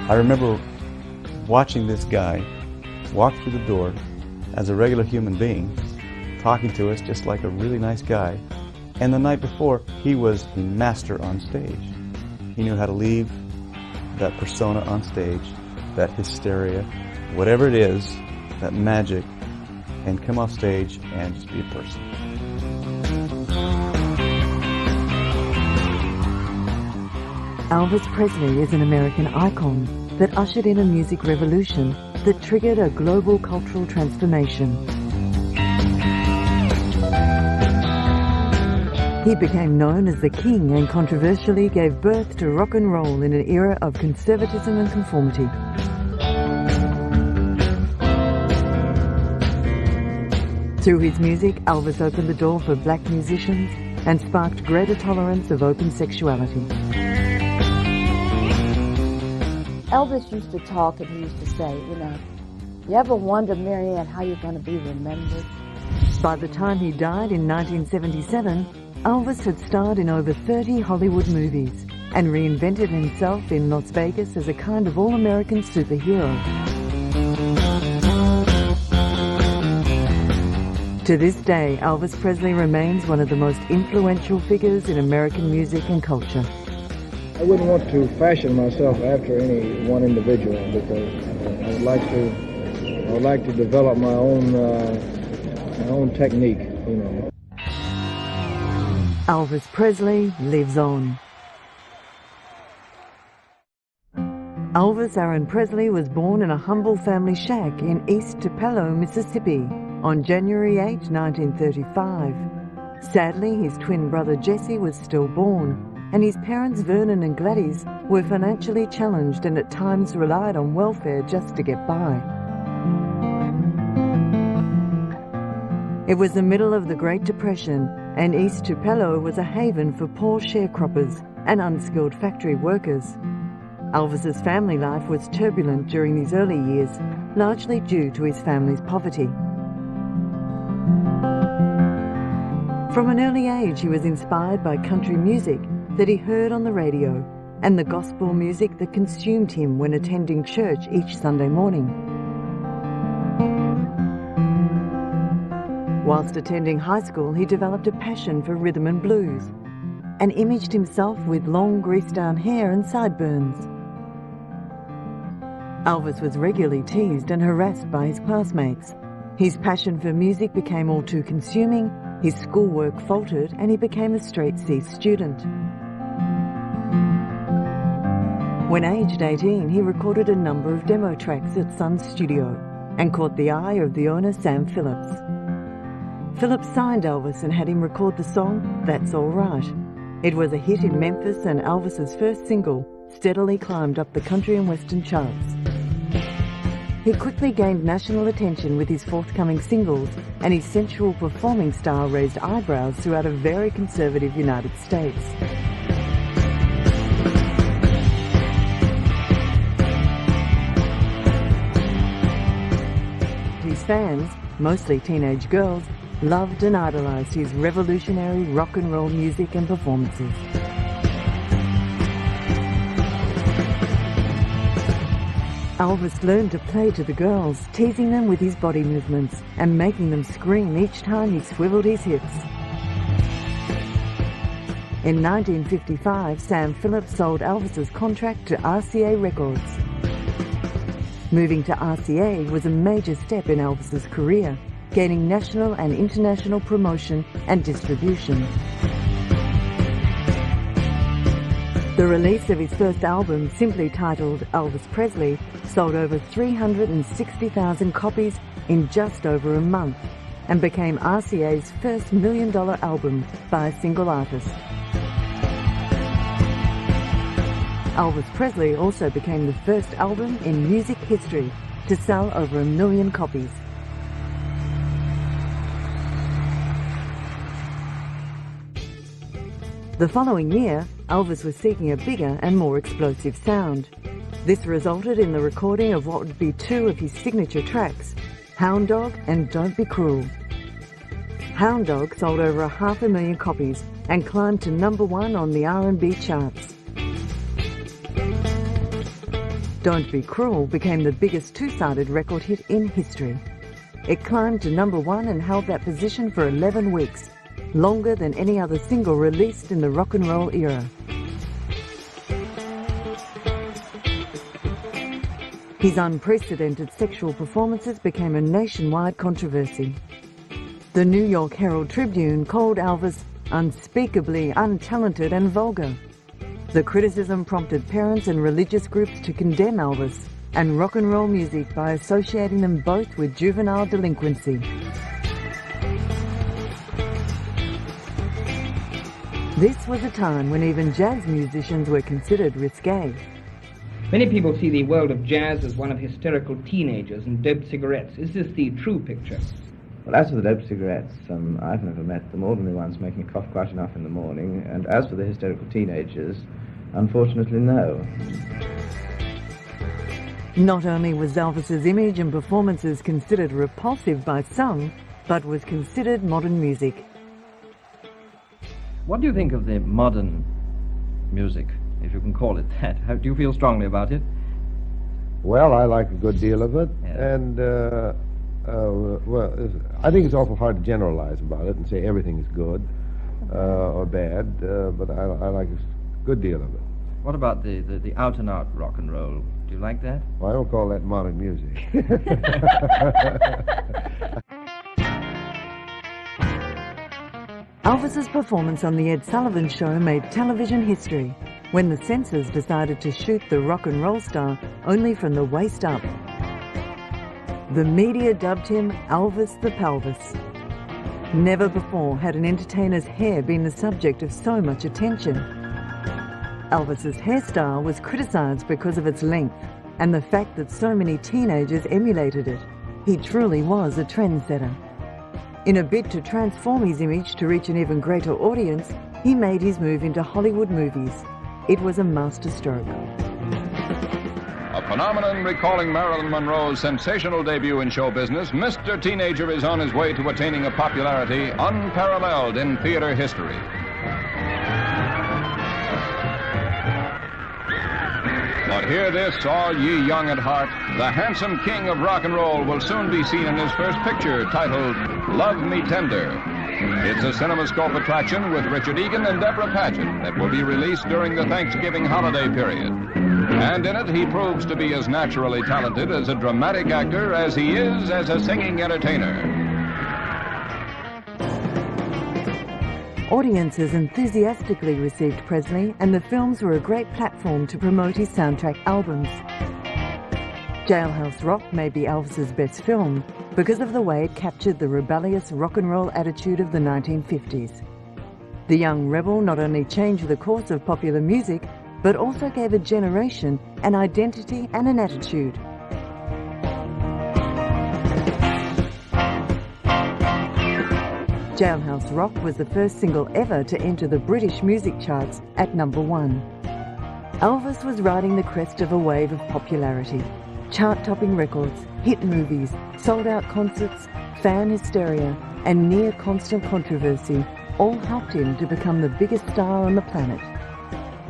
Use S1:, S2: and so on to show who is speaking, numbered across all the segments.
S1: I remember watching this guy walk through the door as a regular human being, talking to us just like a really nice guy. And the night before, he was the master on stage. He knew how to leave that persona on stage, that hysteria, whatever it is, that magic, and come off stage and just be a person.
S2: Elvis Presley is an American icon that ushered in a music revolution that triggered a global cultural transformation. He became known as the King and controversially gave birth to rock and roll in an era of conservatism and conformity. Through his music, Elvis opened the door for black musicians and sparked greater tolerance of open sexuality.
S3: Elvis used to talk and he used to say, you ever wonder, Marianne, how you're going to be remembered?
S2: By the time he died in 1977, Elvis had starred in over 30 Hollywood movies and reinvented himself in Las Vegas as a kind of all-American superhero. To this day, Elvis Presley remains one of the most influential figures in American music and culture.
S4: I wouldn't want to fashion myself after any one individual because I would like to develop my own technique,
S2: Elvis Presley lives on. Elvis Aaron Presley was born in a humble family shack in East Tupelo, Mississippi on January 8, 1935. Sadly, his twin brother Jesse was stillborn, and his parents Vernon and Gladys were financially challenged and at times relied on welfare just to get by. It was the middle of the Great Depression, and East Tupelo was a haven for poor sharecroppers and unskilled factory workers. Elvis's family life was turbulent during these early years, largely due to his family's poverty. From an early age, he was inspired by country music that he heard on the radio and the gospel music that consumed him when attending church each Sunday morning. Whilst attending high school, he developed a passion for rhythm and blues and imaged himself with long greased-down hair and sideburns. Elvis was regularly teased and harassed by his classmates. His passion for music became all too consuming, his schoolwork faltered, and he became a straight-C student. When aged 18, he recorded a number of demo tracks at Sun's studio and caught the eye of the owner, Sam Phillips. Phillips signed Elvis and had him record the song, That's All Right. It was a hit in Memphis, and Elvis's first single steadily climbed up the country and western charts. He quickly gained national attention with his forthcoming singles, and his sensual performing style raised eyebrows throughout a very conservative United States. His fans, mostly teenage girls, loved and idolized his revolutionary rock and roll music and performances. Elvis learned to play to the girls, teasing them with his body movements and making them scream each time he swiveled his hips. In 1955, Sam Phillips sold Elvis's contract to RCA Records. Moving to RCA was a major step in Elvis's career, gaining national and international promotion and distribution. The release of his first album, simply titled Elvis Presley, sold over 360,000 copies in just over a month and became RCA's first $1 million album by a single artist. Elvis Presley also became the first album in music history to sell over 1 million copies. The following year, Elvis was seeking a bigger and more explosive sound. This resulted in the recording of what would be two of his signature tracks, Hound Dog and Don't Be Cruel. Hound Dog sold over 500,000 copies and climbed to #1 on the R&B charts. Don't Be Cruel became the biggest two-sided record hit in history. It climbed to number 1 and held that position for 11 weeks, longer than any other single released in the rock and roll era. His unprecedented sexual performances became a nationwide controversy. The New York Herald Tribune called Elvis unspeakably untalented and vulgar. The criticism prompted parents and religious groups to condemn Elvis and rock and roll music by associating them both with juvenile delinquency. This was a time when even jazz musicians were considered risque.
S5: Many people see the world of jazz as one of hysterical teenagers and doped cigarettes. Is this the true picture?
S6: Well, as for the doped cigarettes, I've never met them ordinary ones making a cough quite enough in the morning, and as for the hysterical teenagers, unfortunately, no.
S2: Not only was Elvis's image and performances considered repulsive by some, but was considered modern music.
S7: What do you think of the modern music, if you can call it that? How do you feel strongly about it?
S8: Well, I like a good deal of it,
S7: Yes.
S8: and I think it's awful hard to generalize about it and say everything is good or bad, but I like a good deal of it.
S7: What about the out-and-out rock and roll? Do you like that?
S8: Well, I don't call that modern music.
S2: Elvis's performance on The Ed Sullivan Show made television history when the censors decided to shoot the rock and roll star only from the waist up. The media dubbed him Elvis the Pelvis. Never before had an entertainer's hair been the subject of so much attention. Elvis's hairstyle was criticised because of its length and the fact that so many teenagers emulated it. He truly was a trendsetter. In a bid to transform his image to reach an even greater audience, he made his move into Hollywood movies. It was a masterstroke.
S9: A phenomenon recalling Marilyn Monroe's sensational debut in show business, Mr. Teenager is on his way to attaining a popularity unparalleled in theater history. But hear this, all ye young at heart, the handsome king of rock and roll will soon be seen in his first picture, titled Love Me Tender. It's a CinemaScope attraction with Richard Egan and Deborah Paget that will be released during the Thanksgiving holiday period. And in it, he proves to be as naturally talented as a dramatic actor as he is as a singing entertainer.
S2: Audiences enthusiastically received Presley, and the films were a great platform to promote his soundtrack albums. Jailhouse Rock may be Elvis's best film because of the way it captured the rebellious rock and roll attitude of the 1950s. The young rebel not only changed the course of popular music, but also gave a generation an identity and an attitude. Jailhouse Rock was the first single ever to enter the British music charts at number 1. Elvis was riding the crest of a wave of popularity. Chart-topping records, hit movies, sold-out concerts, fan hysteria, and near-constant controversy all helped him to become the biggest star on the planet.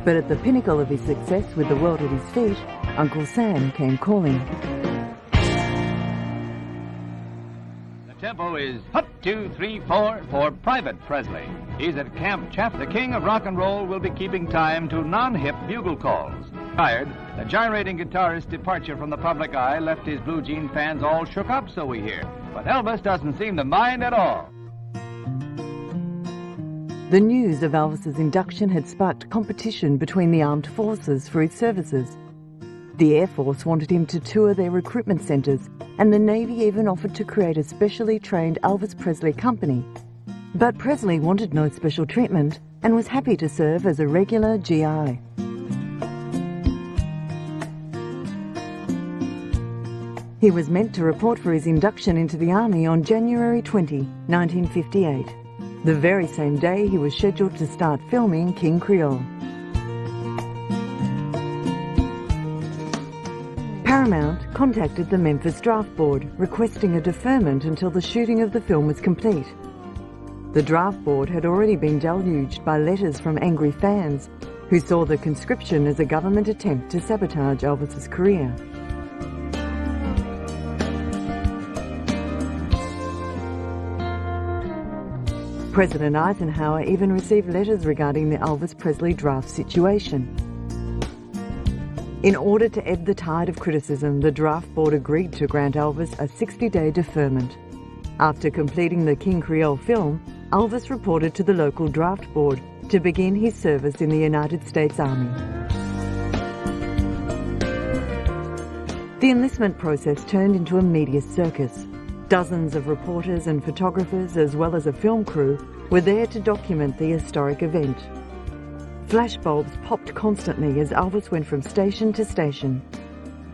S2: But at the pinnacle of his success with the world at his feet, Uncle Sam came calling.
S10: The tempo is 1, 2, 3, 4 for Private Presley. He's at Camp Chaff. The king of rock and roll will be keeping time to non-hip bugle calls. Tired, the gyrating guitarist's departure from the public eye left his blue jean fans all shook up, so we hear. But Elvis doesn't seem to mind at all.
S2: The news of Elvis's induction had sparked competition between the armed forces for his services. The Air Force wanted him to tour their recruitment centres, and the Navy even offered to create a specially trained Elvis Presley company. But Presley wanted no special treatment and was happy to serve as a regular GI. He was meant to report for his induction into the Army on January 20, 1958. The very same day he was scheduled to start filming King Creole. Paramount contacted the Memphis Draft Board requesting a deferment until the shooting of the film was complete. The Draft Board had already been deluged by letters from angry fans, who saw the conscription as a government attempt to sabotage Elvis's career. President Eisenhower even received letters regarding the Elvis Presley draft situation. In order to ebb the tide of criticism, the draft board agreed to grant Elvis a 60-day deferment. After completing the King Creole film, Elvis reported to the local draft board to begin his service in the United States Army. The enlistment process turned into a media circus. Dozens of reporters and photographers, as well as a film crew, were there to document the historic event. Flashbulbs popped constantly as Elvis went from station to station.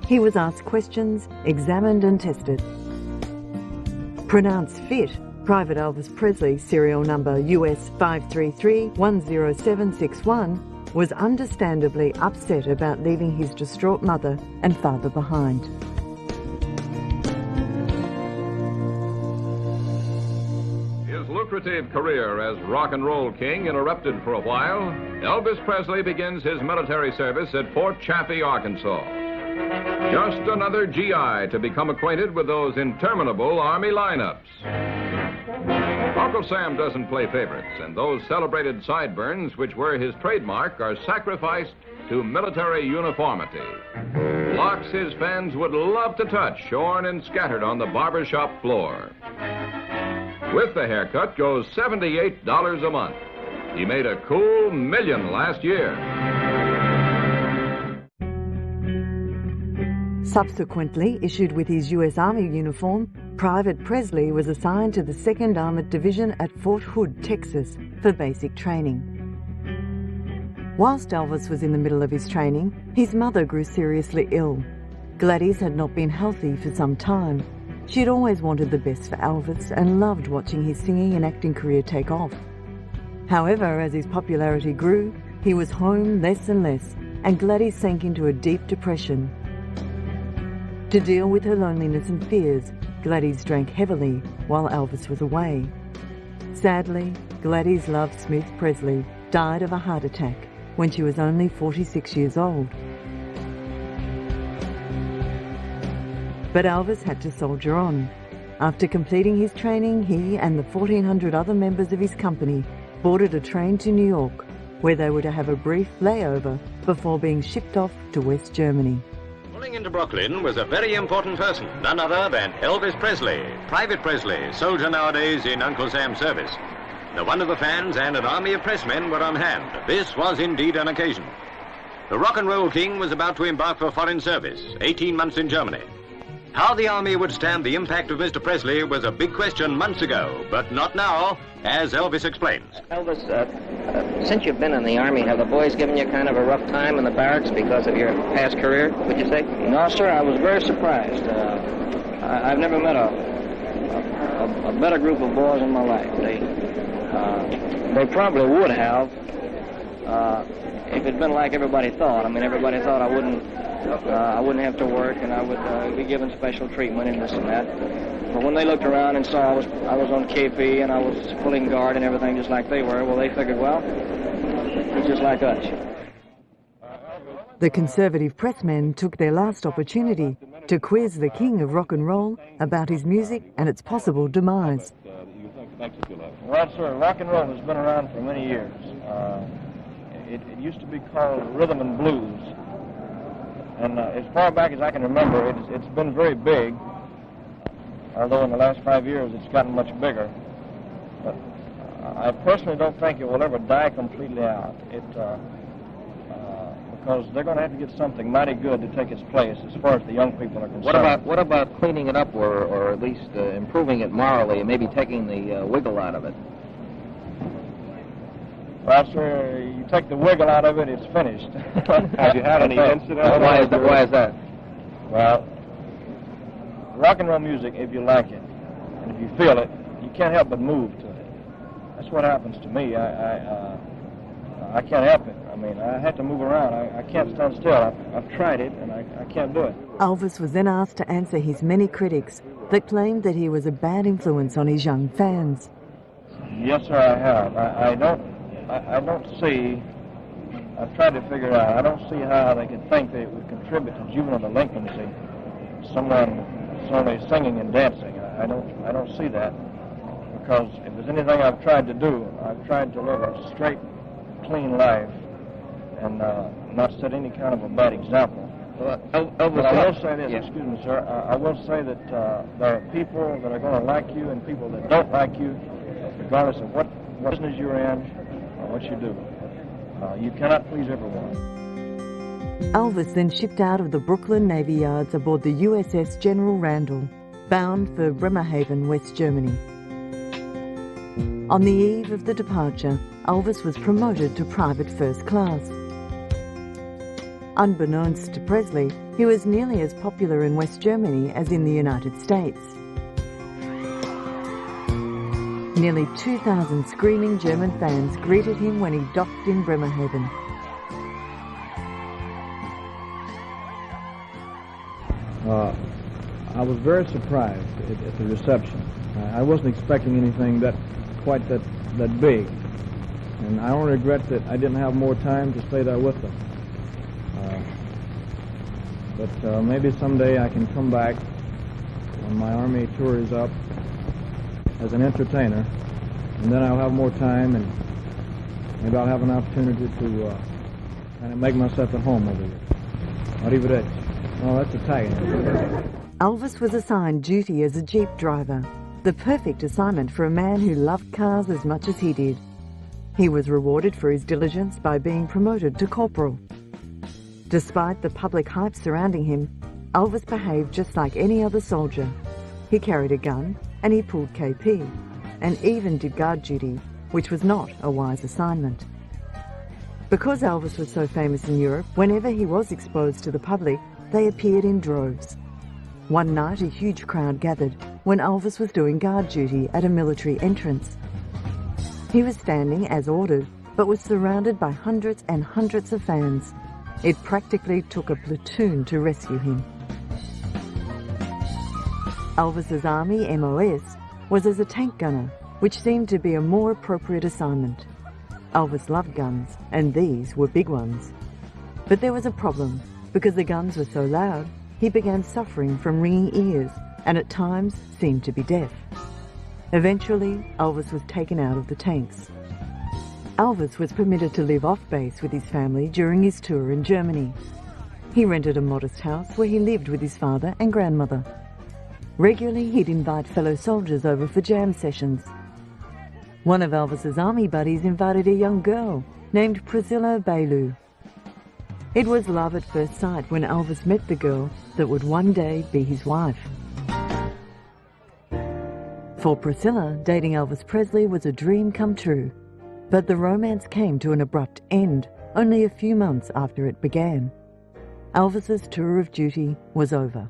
S2: He was asked questions, examined and tested. Pronounced fit, Private Elvis Presley, serial number US 533-10761, was understandably upset about leaving his distraught mother and father behind.
S9: His lucrative career as rock and roll king interrupted for a while, Elvis Presley begins his military service at Fort Chaffee, Arkansas. Just another GI to become acquainted with those interminable Army lineups. Uncle Sam doesn't play favorites, and those celebrated sideburns, which were his trademark, are sacrificed to military uniformity. Locks his fans would love to touch, shorn and scattered on the barbershop floor. With the haircut goes $78 a month. He made a cool $1 million last year.
S2: Subsequently, issued with his U.S. Army uniform, Private Presley was assigned to the 2nd Armored Division at Fort Hood, Texas, for basic training. Whilst Elvis was in the middle of his training, his mother grew seriously ill. Gladys had not been healthy for some time. She had always wanted the best for Elvis and loved watching his singing and acting career take off. However, as his popularity grew, he was home less and less, and Gladys sank into a deep depression. To deal with her loneliness and fears, Gladys drank heavily while Elvis was away. Sadly, Gladys' love, Smith Presley, died of a heart attack when she was only 46 years old. But Elvis had to soldier on. After completing his training, he and the 1,400 other members of his company boarded a train to New York, where they were to have a brief layover before being shipped off to West Germany.
S11: Pulling into Brooklyn was a very important person, none other than Elvis Presley, Private Presley, soldier nowadays in Uncle Sam's service. The one of the fans and an army of pressmen were on hand. This was indeed an occasion. The rock and roll king was about to embark for foreign service, 18 months in Germany. How the army would stand the impact of Mr. Presley was a big question months ago, but not now, as Elvis explains.
S12: Elvis, since you've been in the Army, have the boys given you kind of a rough time in the barracks because of your past career, would you say?
S4: No, sir, I was very surprised. I've never met a better group of boys in my life. They probably would have if it'd been like everybody thought. I mean, everybody thought I wouldn't have to work and I would be given special treatment and this and that. But when they looked around and saw I was on KP and I was pulling guard and everything just like they were, well, they figured, well, he's just like us.
S2: The conservative pressmen took their last opportunity to quiz the king of rock and roll about his music and its possible demise.
S4: Well, sir, rock and roll has been around for many years. It used to be called rhythm and blues. And as far back as I can remember, it's been very big, although in the last 5 years it's gotten much bigger. But I personally don't think it will ever die completely out. Because they're going to have to get something mighty good to take its place as far as the young people are concerned.
S13: What about cleaning it up or at least improving it morally and maybe taking the wiggle out of it?
S4: Well, sir, you take the wiggle out of it, it's finished.
S8: Have you had any incident?
S13: Why is that?
S4: Well, rock and roll music, if you like it, and if you feel it, you can't help but move to it. That's what happens to me. I can't help it. I mean, I have to move around. I can't stand still. I've tried it, and I can't do it.
S2: Elvis was then asked to answer his many critics that claimed that he was a bad influence on his young fans.
S4: Yes, sir, I have. I don't see
S14: I've tried to figure it out. I don't see how they could think that it would contribute to juvenile delinquency. Someone that's only singing and dancing. I don't see that, because if there's anything I've tried to do, I've tried to live a straight, clean life and not set any kind of a bad example. But I will say this, excuse me, sir. I will say that there are people that are going to like you and people that don't like you, regardless of what business you're in or what you do. You cannot please everyone.
S2: Elvis then shipped out of the Brooklyn Navy Yards aboard the USS General Randall, bound for Bremerhaven, West Germany. On the eve of the departure, Elvis was promoted to private first class. Unbeknownst to Presley, he was nearly as popular in West Germany as in the United States. Nearly 2,000 screaming German fans greeted him when he docked in Bremerhaven.
S15: I was very surprised at the reception. I wasn't expecting anything quite that big, and I only regret that I didn't have more time to stay there with them. But maybe someday I can come back when my Army tour is up as an entertainer, and then I'll have more time, and maybe I'll have an opportunity to kind of make myself at home over here. Arrivederci. Oh, that's Italian.
S2: Elvis was assigned duty as a Jeep driver, the perfect assignment for a man who loved cars as much as he did. He was rewarded for his diligence by being promoted to corporal. Despite the public hype surrounding him, Elvis behaved just like any other soldier. He carried a gun and he pulled KP, and even did guard duty, which was not a wise assignment. Because Elvis was so famous in Europe, whenever he was exposed to the public, they appeared in droves. One night a huge crowd gathered when Elvis was doing guard duty at a military entrance. He was standing as ordered, but was surrounded by hundreds and hundreds of fans. It practically took a platoon to rescue him. Elvis's Army MOS was as a tank gunner, which seemed to be a more appropriate assignment. Elvis loved guns, and these were big ones. But there was a problem. Because the guns were so loud, he began suffering from ringing ears, and at times seemed to be deaf. Eventually, Elvis was taken out of the tanks. Elvis was permitted to live off base with his family during his tour in Germany. He rented a modest house where he lived with his father and grandmother. Regularly, he'd invite fellow soldiers over for jam sessions. One of Elvis's army buddies invited a young girl named Priscilla Bailu. It was love at first sight when Elvis met the girl that would one day be his wife. For Priscilla, dating Elvis Presley was a dream come true. But the romance came to an abrupt end only a few months after it began. Elvis's tour of duty was over.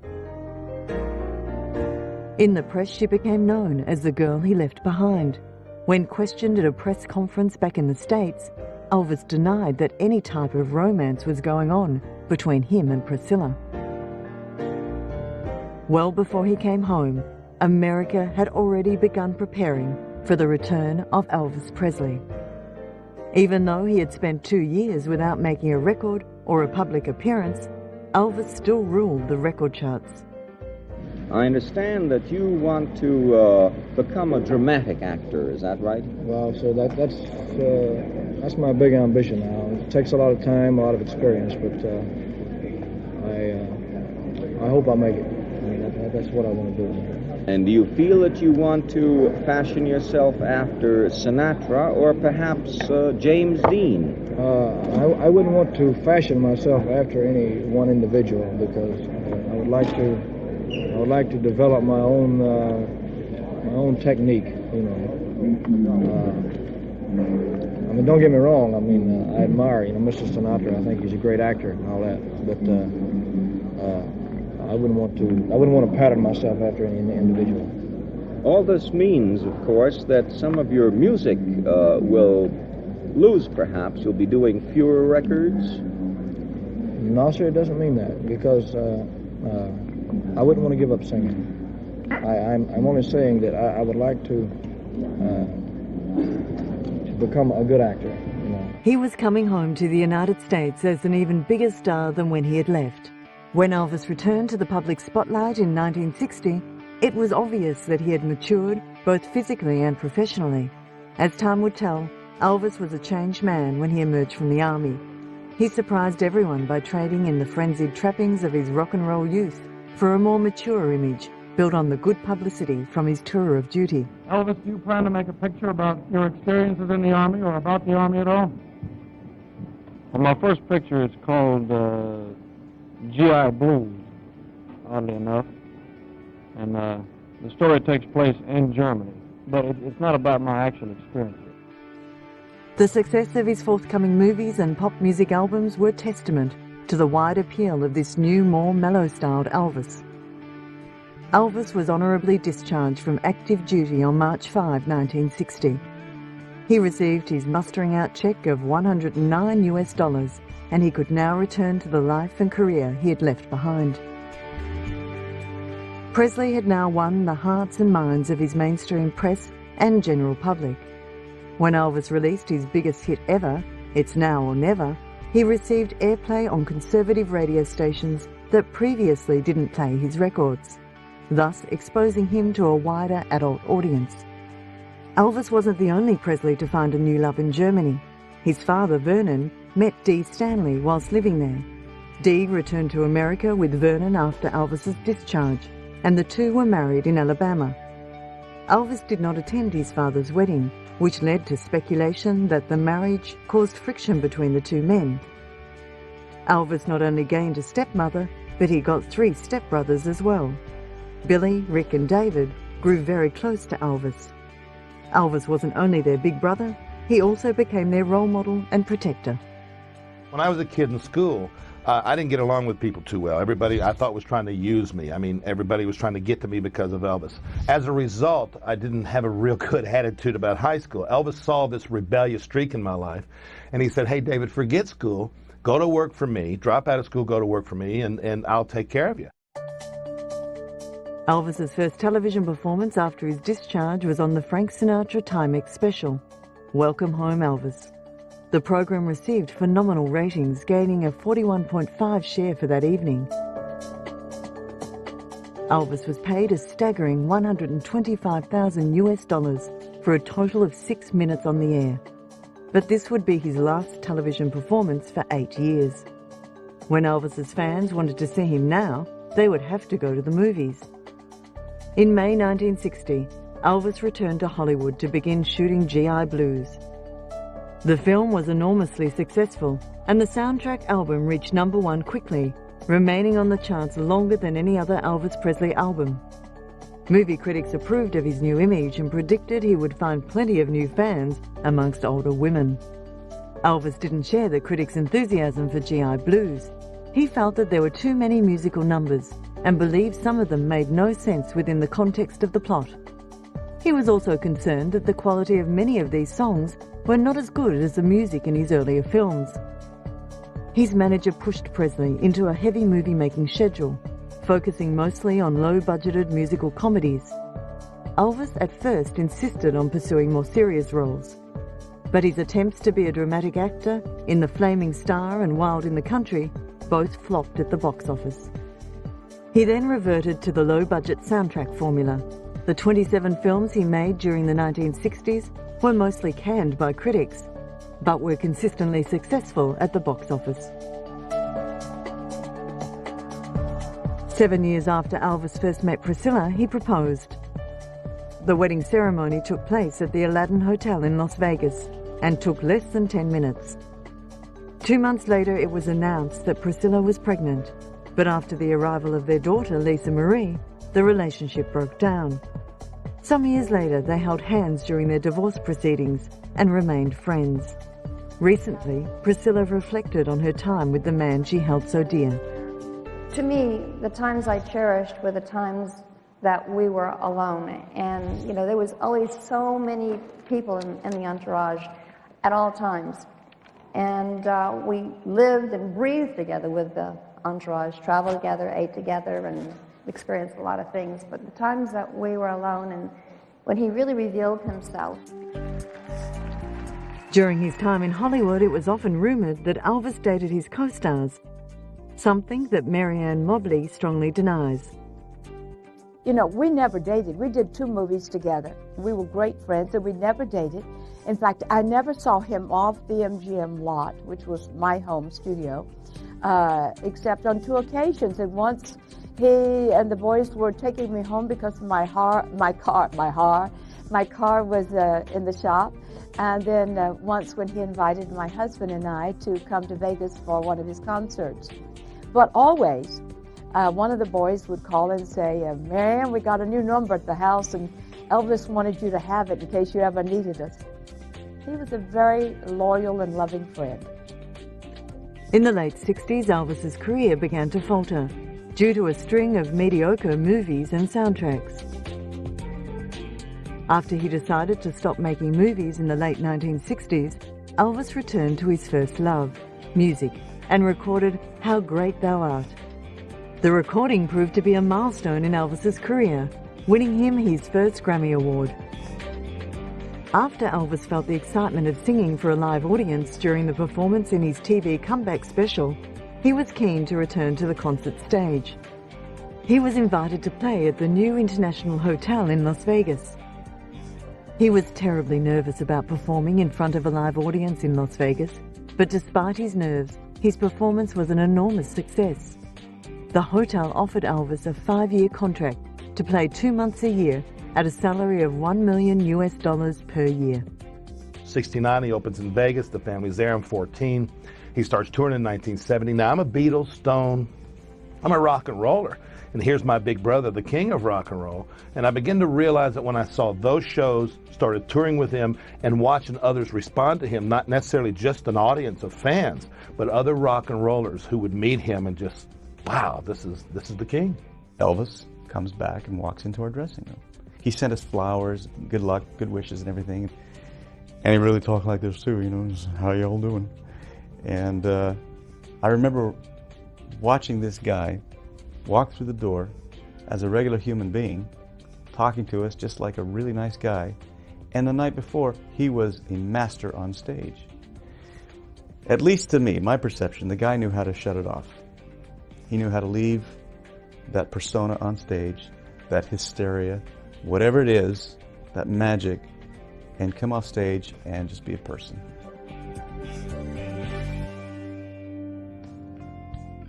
S2: In the press, she became known as the girl he left behind. When questioned at a press conference back in the States, Elvis denied that any type of romance was going on between him and Priscilla. Well before he came home, America had already begun preparing for the return of Elvis Presley. Even though he had spent 2 years without making a record or a public appearance, Elvis still ruled the record charts.
S16: I understand that you want to become a dramatic actor, is that right?
S15: Well, so that's my big ambition now. It takes a lot of time, a lot of experience, but I hope I make it. I mean, that's what I want to do.
S16: And do you feel that you want to fashion yourself after Sinatra or perhaps James Dean?
S15: I wouldn't want to fashion myself after any one individual, because I would like to develop my own technique. You know. I mean, don't get me wrong. I mean, I admire Mr. Sinatra. I think he's a great actor and all that, but I wouldn't want to pattern myself after any individual.
S16: All this means, of course, that some of your music will lose, perhaps. You'll be doing fewer records?
S15: No, sir, it doesn't mean that, because I wouldn't want to give up singing. I'm only saying that I would like to become a good actor, you know.
S2: He was coming home to the United States as an even bigger star than when he had left. When Elvis returned to the public spotlight in 1960, it was obvious that he had matured both physically and professionally. As time would tell, Elvis was a changed man when he emerged from the army. He surprised everyone by trading in the frenzied trappings of his rock and roll youth for a more mature image built on the good publicity from his tour of duty.
S17: Elvis, do you plan to make a picture about your experiences in the Army or about the Army at all? Well, my first picture is called GI Blues, oddly enough. And the story takes place in Germany, but it's not about my actual experience.
S2: The success of his forthcoming movies and pop music albums were testament to the wide appeal of this new, more mellow-styled Elvis. Elvis was honourably discharged from active duty on March 5, 1960. He received his mustering-out cheque of $109 and he could now return to the life and career he had left behind. Presley had now won the hearts and minds of his mainstream press and general public. When Elvis released his biggest hit ever, It's Now or Never, he received airplay on conservative radio stations that previously didn't play his records, thus exposing him to a wider adult audience. Elvis wasn't the only Presley to find a new love in Germany. His father, Vernon, met Dee Stanley whilst living there. Dee returned to America with Vernon after Elvis's discharge, and the two were married in Alabama. Elvis did not attend his father's wedding, which led to speculation that the marriage caused friction between the two men. Elvis not only gained a stepmother, but he got 3 stepbrothers as well. Billy, Rick and David grew very close to Elvis. Elvis wasn't only their big brother, he also became their role model and protector.
S18: When I was a kid in school, I didn't get along with people too well. Everybody, I thought, was trying to use me. I mean, everybody was trying to get to me because of Elvis. As a result, I didn't have a real good attitude about high school. Elvis saw this rebellious streak in my life, and he said, "Hey, David, forget school. Go to work for me. Drop out of school, go to work for me, and I'll take care of you."
S2: Elvis's first television performance after his discharge was on the Frank Sinatra Timex special, Welcome Home Elvis. The program received phenomenal ratings, gaining a 41.5 share for that evening. Elvis was paid a staggering $125,000 for a total of 6 minutes on the air. But this would be his last television performance for 8 years. When Elvis's fans wanted to see him now, they would have to go to the movies. In May 1960, Elvis returned to Hollywood to begin shooting GI Blues. The film was enormously successful, and the soundtrack album reached #1 quickly, remaining on the charts longer than any other Elvis Presley album. Movie critics approved of his new image and predicted he would find plenty of new fans amongst older women. Elvis didn't share the critics' enthusiasm for GI Blues. He felt that there were too many musical numbers and believed some of them made no sense within the context of the plot. He was also concerned that the quality of many of these songs were not as good as the music in his earlier films. His manager pushed Presley into a heavy movie-making schedule, focusing mostly on low-budgeted musical comedies. Elvis at first insisted on pursuing more serious roles, but his attempts to be a dramatic actor in The Flaming Star and Wild in the Country both flopped at the box office. He then reverted to the low-budget soundtrack formula. The 27 films he made during the 1960s were mostly canned by critics, but were consistently successful at the box office. 7 years after Elvis first met Priscilla, he proposed. The wedding ceremony took place at the Aladdin Hotel in Las Vegas and took less than 10 minutes. 2 months later, it was announced that Priscilla was pregnant, but after the arrival of their daughter, Lisa Marie, the relationship broke down. Some years later, they held hands during their divorce proceedings and remained friends. Recently, Priscilla reflected on her time with the man she held so dear.
S19: To me, the times I cherished were the times that we were alone. And, you know, there was always so many people in the entourage at all times. And we lived and breathed together with the entourage, traveled together, ate together, and experienced a lot of things. But the times that we were alone and when he really revealed himself.
S2: During his time in Hollywood, it was often rumoured that Elvis dated his co-stars, something that Marianne Mobley strongly denies.
S3: You know, we never dated. We did 2 movies together. We were great friends, and we never dated. In fact, I never saw him off the MGM lot, which was my home studio, except on 2 occasions. And once he and the boys were taking me home because my car was in the shop. And then once when he invited my husband and I to come to Vegas for one of his concerts. But always, one of the boys would call and say, Marianne, we got a new number at the house, and Elvis wanted you to have it in case you ever needed us. He was a very loyal and loving friend.
S2: In the late 60s, Elvis's career began to falter due to a string of mediocre movies and soundtracks. After he decided to stop making movies in the late 1960s, Elvis returned to his first love, music, and recorded How Great Thou Art. The recording proved to be a milestone in Elvis's career, winning him his first Grammy Award. After Elvis felt the excitement of singing for a live audience during the performance in his TV comeback special, he was keen to return to the concert stage. He was invited to play at the new International Hotel in Las Vegas. He was terribly nervous about performing in front of a live audience in Las Vegas, but despite his nerves, his performance was an enormous success. The hotel offered Elvis a 5-year contract to play 2 months a year at a salary of $1 million per year.
S18: 69, he opens in Vegas. The family's there. I'm 14. He starts touring in 1970. Now, I'm a Beatles, Stone. I'm a rock and roller. And here's my big brother, the king of rock and roll. And I began to realize that when I saw those shows, started touring with him, and watching others respond to him, not necessarily just an audience of fans, but other rock and rollers who would meet him and just, wow, this is the king.
S1: Elvis comes back and walks into our dressing room. He sent us flowers, good luck, good wishes and everything. And he really talked like this too, you know, just, how y'all doing? And I remember watching this guy walk through the door as a regular human being, talking to us just like a really nice guy. And the night before, he was a master on stage. At least to me, my perception, the guy knew how to shut it off. He knew how to leave that persona on stage, that hysteria, whatever it is, that magic, and come off stage and just be a person.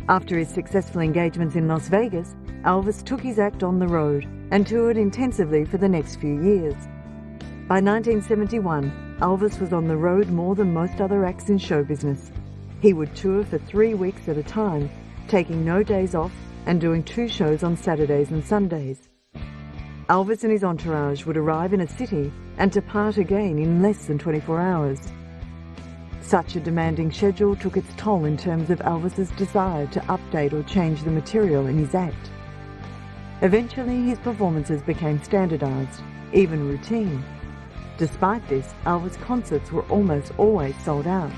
S2: After his successful engagements in Las Vegas, Elvis took his act on the road and toured intensively for the next few years. By 1971, Elvis was on the road more than most other acts in show business. He would tour for 3 weeks at a time, taking no days off and doing 2 shows on Saturdays and Sundays. Elvis and his entourage would arrive in a city and depart again in less than 24 hours. Such a demanding schedule took its toll in terms of Elvis's desire to update or change the material in his act. Eventually, his performances became standardized, even routine. Despite this, Elvis' concerts were almost always sold out.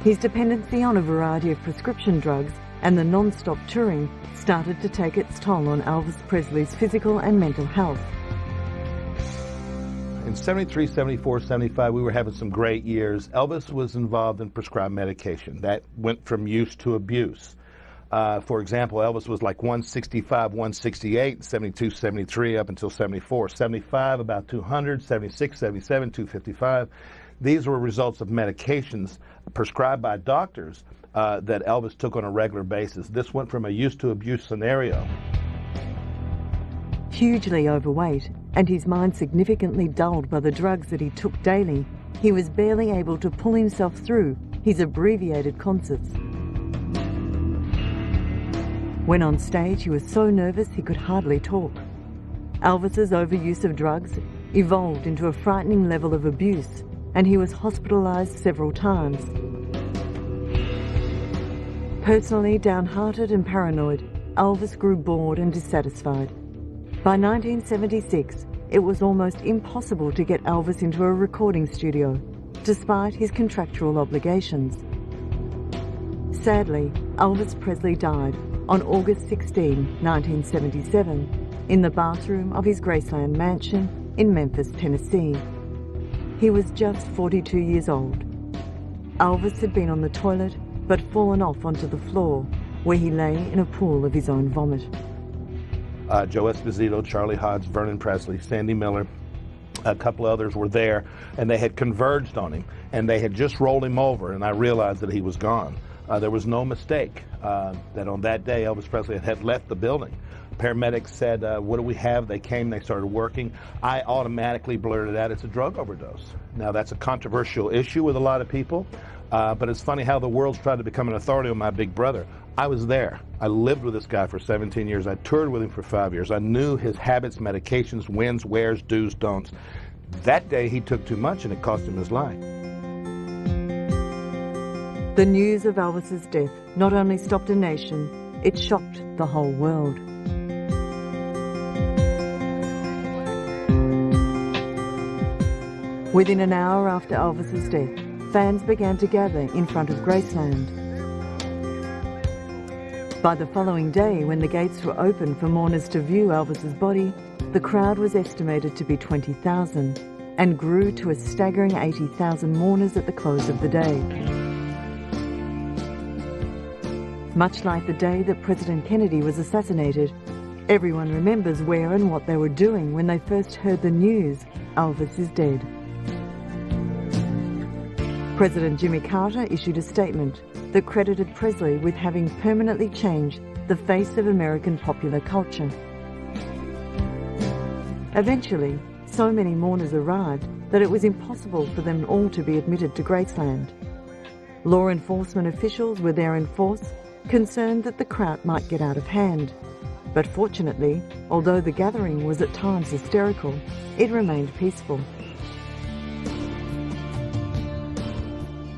S2: His dependency on a variety of prescription drugs and the non-stop touring started to take its toll on Elvis Presley's physical and mental health.
S18: In 73, 74, 75, we were having some great years. Elvis was involved in prescribed medication. That went from use to abuse. For example, Elvis was like 165, 168, 72, 73, up until 74. 75, about 200, 76, 77, 255. These were results of medications prescribed by doctors that Elvis took on a regular basis. This went from a use to abuse scenario.
S2: Hugely overweight and his mind significantly dulled by the drugs that he took daily, he was barely able to pull himself through his abbreviated concerts. When on stage, he was so nervous he could hardly talk. Elvis's overuse of drugs evolved into a frightening level of abuse, and he was hospitalized several times. Personally downhearted and paranoid, Elvis grew bored and dissatisfied. By 1976, it was almost impossible to get Elvis into a recording studio, despite his contractual obligations. Sadly, Elvis Presley died on August 16, 1977, in the bathroom of his Graceland mansion in Memphis, Tennessee. he was just 42 years old. Elvis had been on the toilet but fallen off onto the floor, where he lay in a pool of his own vomit.
S18: Joe Esposito, Charlie Hodge, Vernon Presley, Sandy Miller, a couple others were there, and they had converged on him, and they had just rolled him over, and I realized that he was gone. There was no mistake that on that day Elvis Presley had left the building. Paramedics said, what do we have? They came, they started working. I automatically blurted out, it's a drug overdose. Now, that's a controversial issue with a lot of people, but it's funny how the world's tried to become an authority on my big brother. I was there. I lived with this guy for 17 years. I toured with him for 5 years. I knew his habits, medications, wins, wears, do's, don'ts. That day, he took too much, and it cost him his life.
S2: The news of Elvis's death not only stopped a nation, it shocked the whole world. Within an hour after Elvis's death, fans began to gather in front of Graceland. By the following day, when the gates were open for mourners to view Elvis's body, the crowd was estimated to be 20,000 and grew to a staggering 80,000 mourners at the close of the day. Much like the day that President Kennedy was assassinated, everyone remembers where and what they were doing when they first heard the news, Elvis is dead. President Jimmy Carter issued a statement that credited Presley with having permanently changed the face of American popular culture. Eventually, so many mourners arrived that it was impossible for them all to be admitted to Graceland. Law enforcement officials were there in force, concerned that the crowd might get out of hand. But fortunately, although the gathering was at times hysterical, it remained peaceful.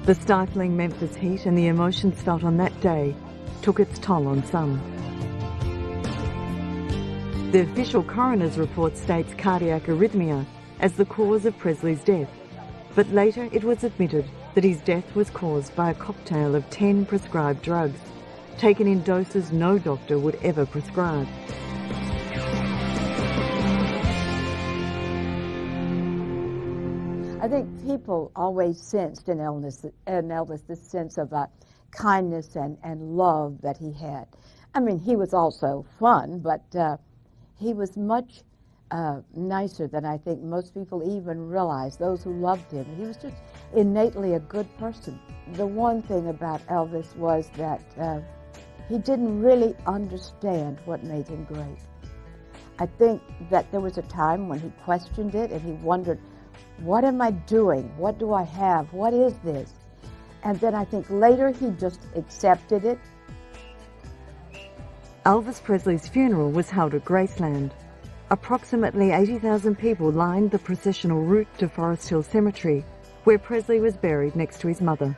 S2: The stifling Memphis heat and the emotions felt on that day took its toll on some. The official coroner's report states cardiac arrhythmia as the cause of Presley's death, but later it was admitted that his death was caused by a cocktail of 10 prescribed drugs, taken in doses no doctor would ever prescribe.
S3: I think people always sensed in Elvis this sense of kindness and love that he had. I mean, he was also fun, but he was much nicer than I think most people even realized, those who loved him. He was just innately a good person. The one thing about Elvis was that he didn't really understand what made him great. I think that there was a time when he questioned it and he wondered, what am I doing? What do I have? What is this? And then I think later he just accepted it.
S2: Elvis Presley's funeral was held at Graceland. Approximately 80,000 people lined the processional route to Forest Hill Cemetery, where Presley was buried next to his mother.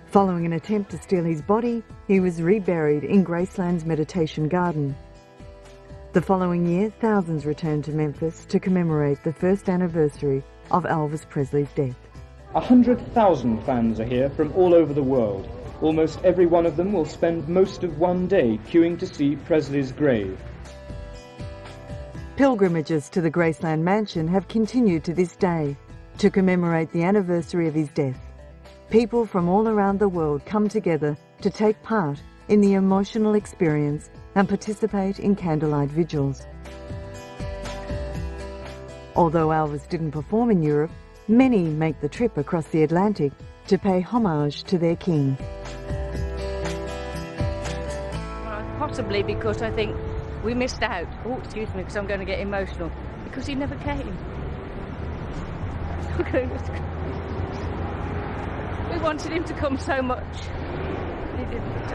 S2: Following an attempt to steal his body, he was reburied in Graceland's Meditation Garden. The following year, thousands returned to Memphis to commemorate the first anniversary of Elvis Presley's death.
S20: 100,000 fans are here from all over the world. Almost every one of them will spend most of one day queuing to see Presley's grave.
S2: Pilgrimages to the Graceland Mansion have continued to this day to commemorate the anniversary of his death. People from all around the world come together to take part in the emotional experience and participate in candlelight vigils. Although Elvis didn't perform in Europe, many make the trip across the Atlantic to pay homage to their king.
S21: Possibly because I think we missed out. Oh, excuse me, because I'm going to get emotional. Because he never came. We wanted him to come so much. He didn't.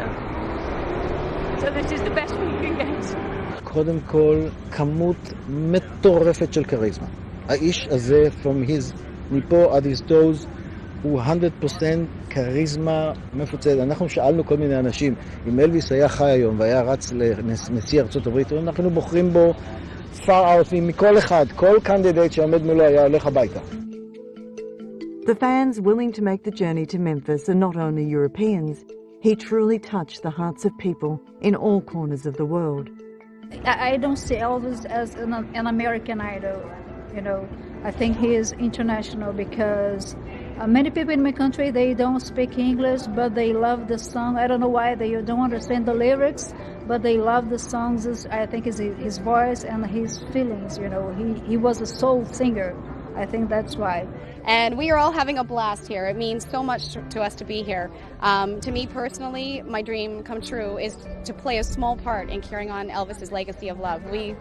S21: So this is the best we can get.
S22: קודם כל, כמות מטורפת של כריזמה. האיש הזה, from his, מפה עד his toes, הוא 100% כריזמה מפוצלת. אנחנו שאלנו כל מיני אנשים, אם אלוויס היה חי היום והיה רץ לנשיא ארצות הברית, אנחנו בוחרים בו far out מכל אחד, כל קנדידט שעומד מולו היה הולך הביתה.
S2: The fans willing to make the journey to Memphis are not only Europeans. He truly touched the hearts of people in all corners of the world.
S23: I don't see Elvis as an American idol, you know.
S5: I think he is international because many people in my country, they don't speak English, but they love the song. I don't know why they don't understand the lyrics, but they love the songs. I think it's his voice and his feelings, you know. He was a soul singer. I think that's why.
S6: And we are all having a blast here. It means so much to us to be here. To me personally, my dream come true is to play a small part in carrying on Elvis's legacy of love. We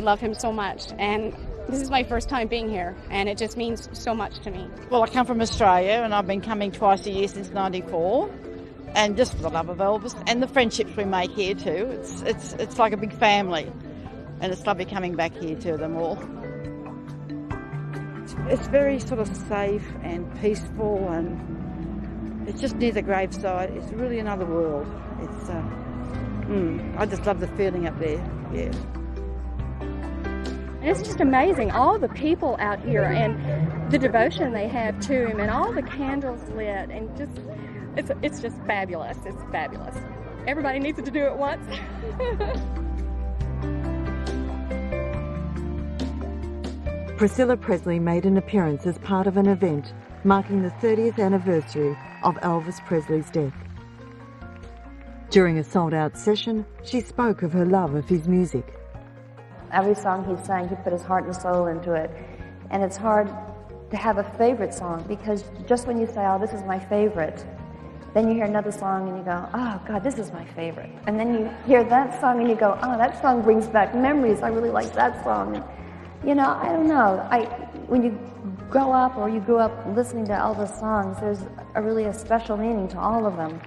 S6: love him so much, and this is my first time being here, and it just means so much to me.
S23: Well, I come from Australia, and I've been coming twice a year since '94, and just for the love of Elvis and the friendships we make here too. It's like a big family, and it's lovely coming back here to them all. It's very sort of safe and peaceful, and it's just near the graveside. It's really another world. It's I just love the feeling up there. Yeah.
S21: It's just amazing, all the people out here and the devotion they have to him and all the candles lit, and just it's just fabulous. It's fabulous. Everybody needs to do it once.
S2: Priscilla Presley made an appearance as part of an event marking the 30th anniversary of Elvis Presley's death. During a sold-out session, she spoke of her love of his music.
S19: Every song he sang, he put his heart and soul into it. And it's hard to have a favorite song because just when you say, oh, this is my favorite, then you hear another song and you go, oh, God, this is my favorite. And then you hear that song and you go, oh, that song brings back memories. I really like that song. And, you know, I don't know. When you grow up or you grew up listening to Elvis songs, there's really a special meaning to all of them.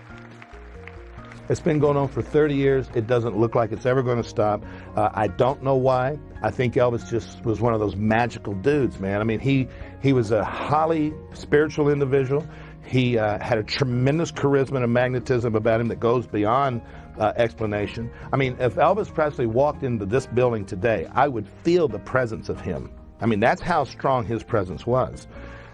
S18: It's been going on for 30 years. It doesn't look like it's ever going to stop. I don't know why. I think Elvis just was one of those magical dudes, man. I mean, he was a highly spiritual individual. He had a tremendous charisma and magnetism about him that goes beyond explanation. I mean, if Elvis Presley walked into this building today, I would feel the presence of him. I mean, that's how strong his presence was.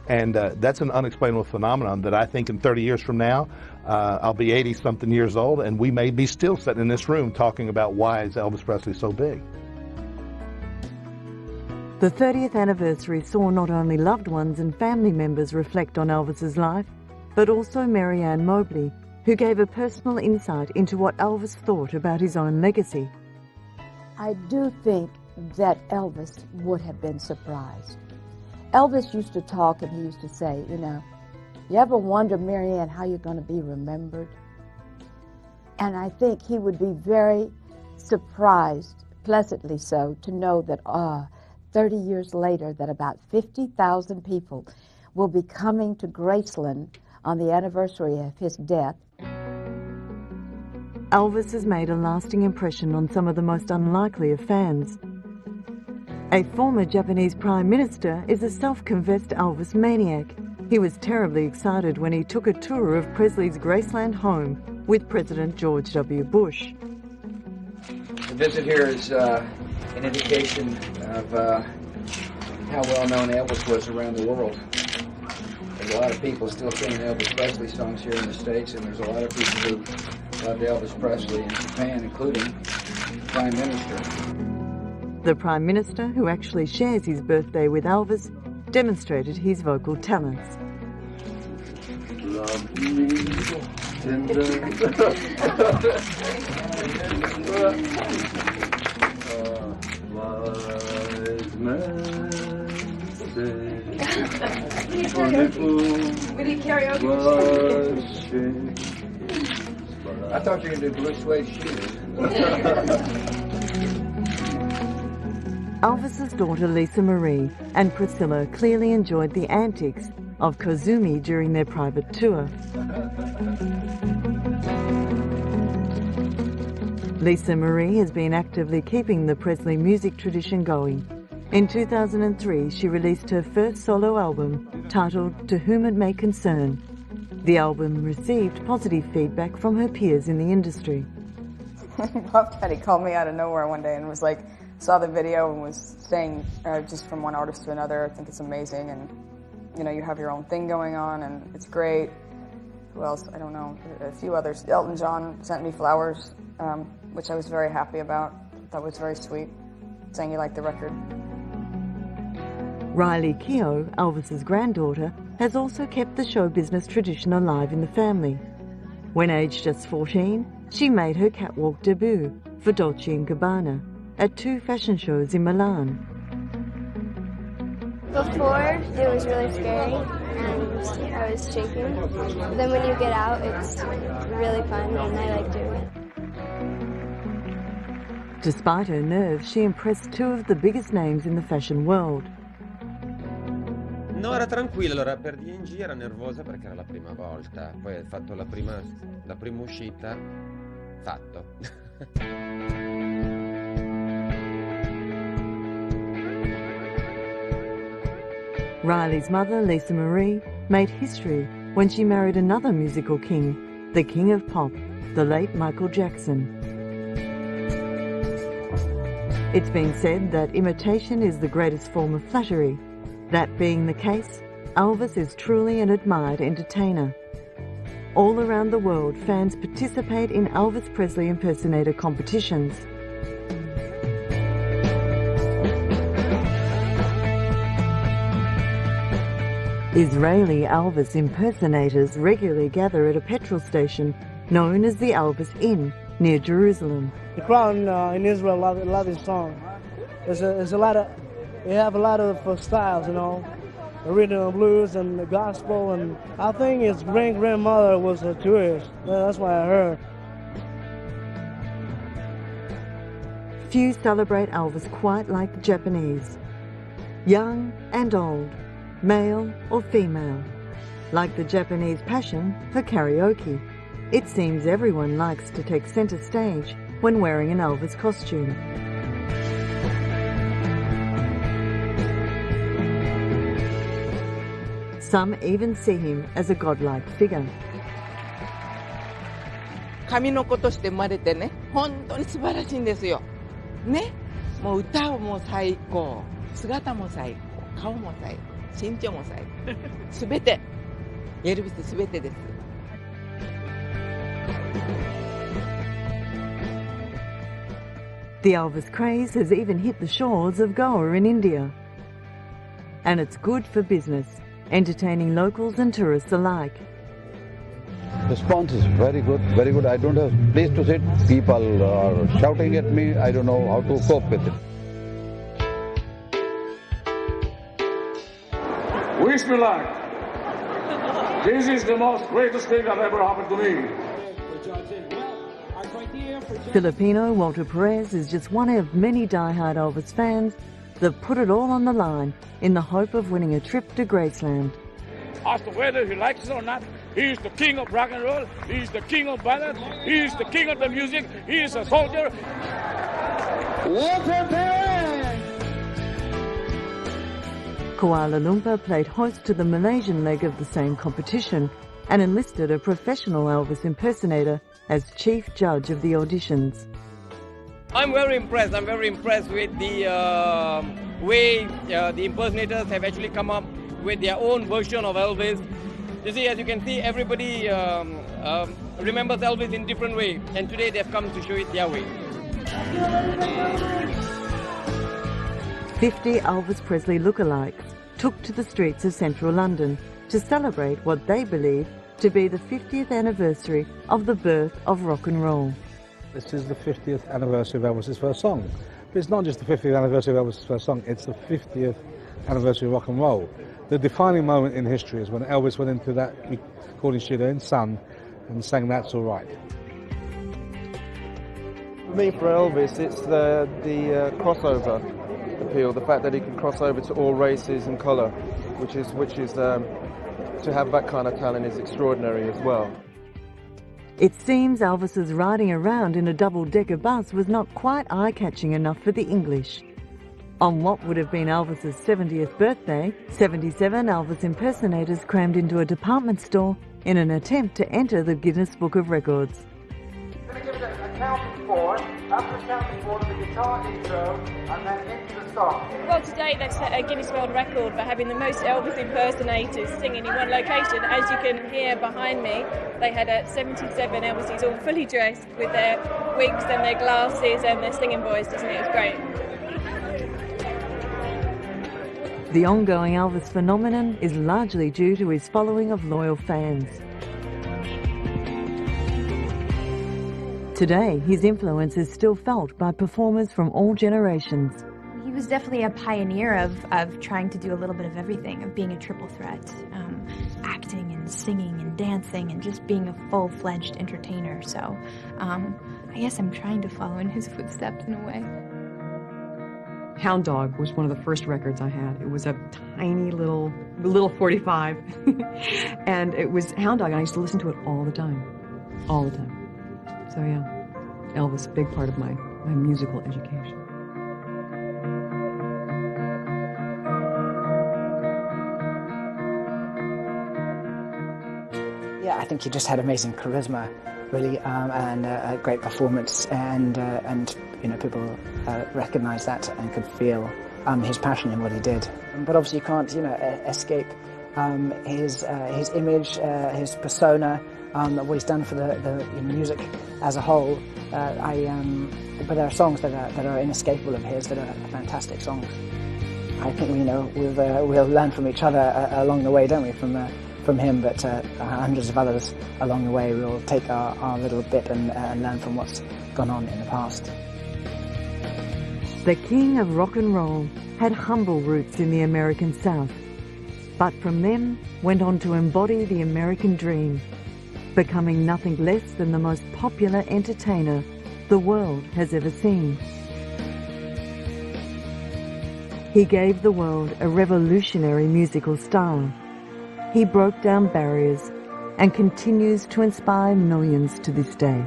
S18: And that's an unexplainable phenomenon that I think in 30 years from now, I'll be 80-something years old, and we may be still sitting in this room talking about why is Elvis Presley so big.
S2: The 30th anniversary saw not only loved ones and family members reflect on Elvis's life, but also Marianne Mobley, who gave a personal insight into what Elvis thought about his own legacy.
S3: I do think that Elvis would have been surprised. Elvis used to talk and he used to say, you know, you ever wonder, Marianne, how you're going to be remembered? And I think he would be very surprised, pleasantly so, to know that 30 years later that about 50,000 people will be coming to Graceland on the anniversary of his death.
S2: Elvis has made a lasting impression on some of the most unlikely of fans. A former Japanese Prime Minister is a self-confessed Elvis maniac. He was terribly excited when he took a tour of Presley's Graceland home with President George W. Bush.
S24: The visit here is an indication of how well known Elvis was around the world. There's a lot of people still singing Elvis Presley songs here in the States, and there's a lot of people who loved Elvis Presley in Japan, including the Prime Minister.
S2: The Prime Minister, who actually shares his birthday with Elvis, demonstrated his vocal talents.
S25: Love me tender. Wise man say,
S21: We need karaoke.
S24: I thought you were going to do Blue Suede Shoes.
S2: Elvis's daughter Lisa Marie and Priscilla clearly enjoyed the antics of Kozumi during their private tour. Lisa Marie has been actively keeping the Presley music tradition going. In 2003, she released her first solo album titled To Whom It May Concern. The album received positive feedback from her peers in the industry.
S26: Puff Daddy called me out of nowhere one day and was like, saw the video and was saying just from one artist to another, I think it's amazing, and you know, you have your own thing going on and it's great. Who else? I don't know. A few others. Elton John sent me flowers, which I was very happy about. That was very sweet, saying he liked the record.
S2: Riley Keogh, Elvis's granddaughter, has also kept the show business tradition alive in the family. When aged just 14, she made her catwalk debut for Dolce & Gabbana at 2 fashion shows in Milan.
S7: Before, it was really scary and I was shaking. Then when you get out, it's really fun and I like doing it.
S2: Despite her nerves, she impressed 2 of the biggest names in the fashion world.
S8: No, era tranquilla, allora per D&G era nervosa perché era la prima volta, poi ha fatto la prima uscita, fatto.
S2: Riley's mother, Lisa Marie, made history when she married another musical king, the king of pop, the late Michael Jackson. It's been said that imitation is the greatest form of flattery. That being the case, Elvis is truly an admired entertainer. All around the world, fans participate in Elvis Presley impersonator competitions. Israeli Elvis impersonators regularly gather at a petrol station known as the Elvis Inn near Jerusalem.
S9: The crowd in Israel love this song. There's a lot of, they have a lot of styles, you know, the rhythm and blues and the gospel, and I think his grandmother was a tourist. That's why I heard.
S2: Few celebrate Elvis quite like the Japanese. Young and old, male or female. Like the Japanese passion for karaoke, it seems everyone likes to take centre stage when wearing an Elvis costume. Some even see him as a godlike figure.
S10: 神の子として生まれてね、本当に素晴らしいんですよ。ね、もう歌も最高、姿も最高、顔も最高、身長も最高、すべて、エルビスすべてです。
S2: The Elvis craze has even hit the shores of Goa in India. And it's good for business, entertaining locals and tourists alike.
S11: Response is very good, very good. I don't have a place to sit. People are shouting at me. I don't know how to cope with it.
S12: Wish me luck. This is the most greatest thing that ever happened to me.
S2: Filipino Walter Perez is just one of many die-hard Elvis fans that put it all on the line in the hope of winning a trip to Graceland.
S12: As to whether he likes it or not, he is the king of rock and roll, he is the king of ballad, he is the king of the music, he is a soldier.
S11: Walter Perez!
S2: Kuala Lumpur played host to the Malaysian leg of the same competition and enlisted a professional Elvis impersonator as chief judge of the auditions.
S8: I'm very impressed. I'm very impressed with the way the impersonators have actually come up with their own version of Elvis. You see, as you can see, everybody remembers Elvis in different way, and today they've come to show it their way.
S2: 50 Elvis Presley lookalikes took to the streets of central London to celebrate what they believe to be the 50th anniversary of the birth of rock and roll.
S15: This is the 50th anniversary of Elvis's first song. But it's not just the 50th anniversary of Elvis's first song, it's the 50th anniversary of rock and roll. The defining moment in history is when Elvis went into that recording studio in Sun and sang That's All Right.
S14: For me, for Elvis, it's the crossover appeal, the fact that he can cross over to all races and colour, which is to have that kind of talent is extraordinary as well.
S2: It seems Elvis's riding around in a double-decker bus was not quite eye-catching enough for the English. On what would have been Elvis's 70th birthday, 77 Elvis impersonators crammed into a department store in an attempt to enter the Guinness Book of Records.
S27: Going to give it a count of 4, after the count of 4 the guitar intro, and then into the song.
S21: Well, today they've set a Guinness World Record for having the most Elvis impersonators singing in one location. As you can hear behind me, they had 77 Elvises all fully dressed with their wigs and their glasses and their singing voice, doesn't it? It was great.
S2: The ongoing Elvis phenomenon is largely due to his following of loyal fans. Today, his influence is still felt by performers from all generations.
S1: He was definitely a pioneer of trying to do a little bit of everything, of being a triple threat, acting and singing and dancing and just being a full-fledged entertainer. So I guess I'm trying to follow in his footsteps in a way.
S4: Hound Dog was one of the first records I had. It was a tiny little 45, and it was Hound Dog, and I used to listen to it all the time. So yeah, Elvis, a big part of my musical education.
S13: Yeah, I think he just had amazing charisma, really, and a great performance, and you know, people recognised that and could feel his passion in what he did. But obviously, you can't, you know, escape his image, his persona, what he's done for the music as a whole. But there are songs that are inescapable of his that are fantastic songs. I think we'll learn from each other along the way, don't we? From him, but hundreds of others along the way. We'll take our little bit and learn from what's gone on in the past.
S2: The king of rock and roll had humble roots in the American South, but from them went on to embody the American dream, becoming nothing less than the most popular entertainer the world has ever seen. He gave the world a revolutionary musical style. He broke down barriers and continues to inspire millions to this day.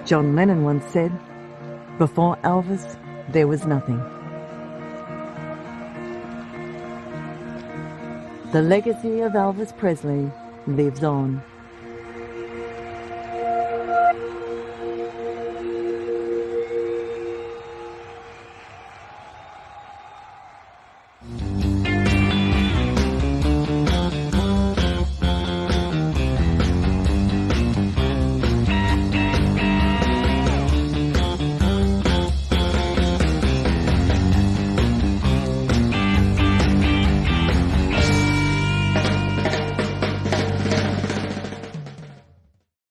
S2: John Lennon once said, "Before Elvis, there was nothing." The legacy of Elvis Presley lives on.